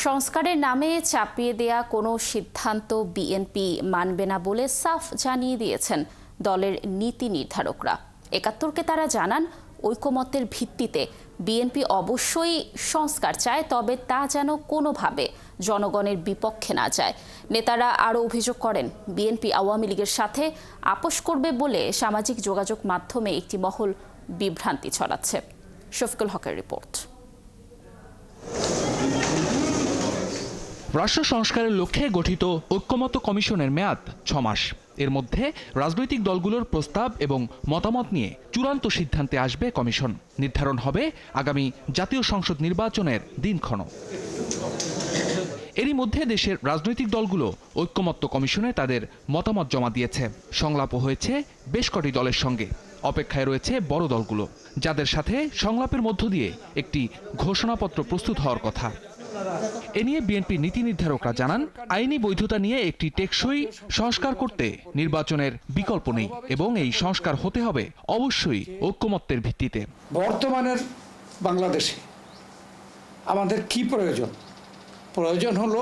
সংস্কারের নামে চাপিয়ে দেয়া কোনো সিদ্ধান্ত বিএনপি মানবে না বলে সাফ জানিয়ে দিয়েছেন দলের নীতি নির্ধারকরা। ৭১কে তারা জানান, ঐকমত্যের ভিত্তিতে বিএনপি অবশ্যই সংস্কার চায়, তবে তা যেন কোনোভাবে জনগণের বিপক্ষে না যায়। নেতারা আরও অভিযোগ করেন, বিএনপি আওয়ামী লীগের সাথে আপোষ করবে বলে সামাজিক যোগাযোগ মাধ্যমে একটি মহল বিভ্রান্তি ছড়াচ্ছে। শফিকুল হকের রিপোর্ট। রাষ্ট্র সংস্কারের লক্ষ্যে গঠিত ঐক্যমত্য কমিশনের মেয়াদ ৬ মাস। এর মধ্যে রাজনৈতিক দলগুলোর প্রস্তাব এবং মতামত নিয়ে চূড়ান্ত সিদ্ধান্তে আসবে কমিশন। নির্ধারণ হবে আগামী জাতীয় সংসদ নির্বাচনের দিনক্ষণ। এরই মধ্যে দেশের রাজনৈতিক দলগুলো ঐক্যমত্য কমিশনে তাদের মতামত জমা দিয়েছে। সংলাপও হয়েছে বেশ কটি দলের সঙ্গে। অপেক্ষায় রয়েছে বড় দলগুলো, যাদের সাথে সংলাপের মধ্য দিয়ে একটি ঘোষণাপত্র প্রস্তুত হওয়ার কথা। এ নিয়ে বিএনপি নীতি নির্ধারকরা জানান, আইনি বৈধতা নিয়ে একটি টেকসই সংস্কার করতে নির্বাচনের বিকল্প নেই এবং এই সংস্কার হতে হবে অবশ্যই ঐক্যমত্যের ভিত্তিতে। বর্তমানের বাংলাদেশে আমাদের কি প্রয়োজন? প্রয়োজন হলো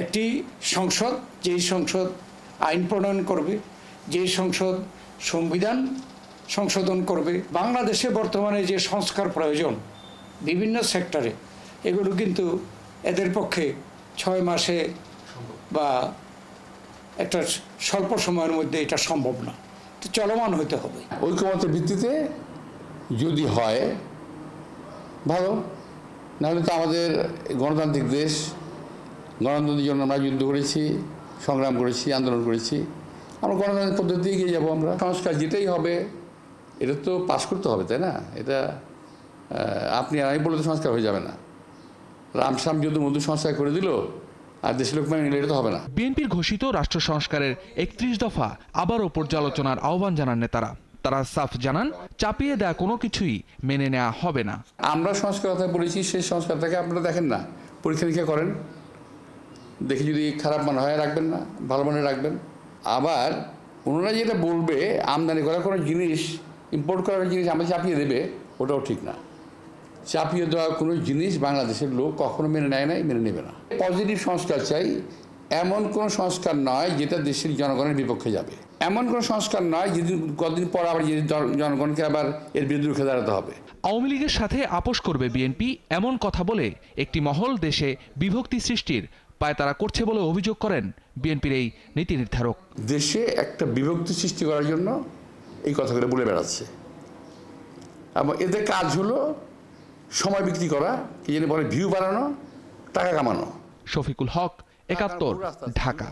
একটি সংসদ, যেই সংসদ আইন প্রণয়ন করবে, যেই সংসদ সংবিধান সংশোধন করবে। বাংলাদেশে বর্তমানে যে সংস্কার প্রয়োজন বিভিন্ন সেক্টরে, এগুলো কিন্তু এদের পক্ষে ৬ মাসে বা একটা স্বল্প সময়ের মধ্যে এটা সম্ভব না, চলমান হতে হবে। ঐক্যমতের ভিত্তিতে যদি হয় ভালো, নাহলে তো আমাদের গণতান্ত্রিক দেশ, গণতন্ত্রের জন্য আমরা যুদ্ধ করেছি, সংগ্রাম করেছি, আন্দোলন করেছি, আমরা গণতান্ত্রিক পদ্ধতি এগিয়ে যাবো। আমরা সংস্কার যেটাই হবে এটা তো পাস করতে হবে, তাই না? এটা আপনি আর আমি বলে তো সংস্কার হয়ে যাবে না। রামসাম যুদ্ধ মধু সংস্কার করে দিল আর দেশের লোক মানে নিলে এটা তো হবে না। বিএনপির ঘোষিত রাষ্ট্র সংস্কারের ৩১ দফা আবারও পর্যালোচনার আহ্বান জানান নেতারা। তারা সাফ জানান, চাপিয়ে দেয়া কোনো কিছুই মেনে নেওয়া হবে না। আমরা সংস্কার কথা বলেছি, সেই সংস্কারটাকে আপনারা দেখেন না, পরীক্ষা নিরীক্ষা করেন, দেখে যদি খারাপ মনে হয় রাখবেন না, ভালো মনে রাখবেন। আবার ওনারা যেটা বলবে আমদানি করা কোনো জিনিস, ইম্পোর্ট করার জিনিস আমরা চাপিয়ে দেবে, ওটাও ঠিক না। চাপিয়ে দেওয়া কোনো জিনিস বাংলাদেশের লোক কখনো মেনে নেয় নাই, মেনে নেবে না। পজিটিভ সংস্কার চাই, এমন কোনো সংস্কার নয় যেটা দেশের জনগণের বিপক্ষে যাবে। এমন কোনো সংস্কার নয় যেদিন কদিন পর আবার জনগণকে আবার এর বিরুদ্ধে রুখে দাঁড়াতে হবে। আওয়ামী লীগের সাথে আপোষ করবে বিএনপি, এমন কথা বলে একটি মহল দেশে বিভক্তি সৃষ্টির পায়তারা করছে বলে অভিযোগ করেন বিএনপির এই নীতি নির্ধারক। দেশে একটা বিভক্তি সৃষ্টি করার জন্য এই কথাগুলো বলে বেড়াচ্ছে এবং এদের কাজ হলো সময় বিক্রি করা, কি জানি বলে ভিউ বাড়ানো, টাকা কামানো। শফিকুল হক, ৭১, ঢাকা।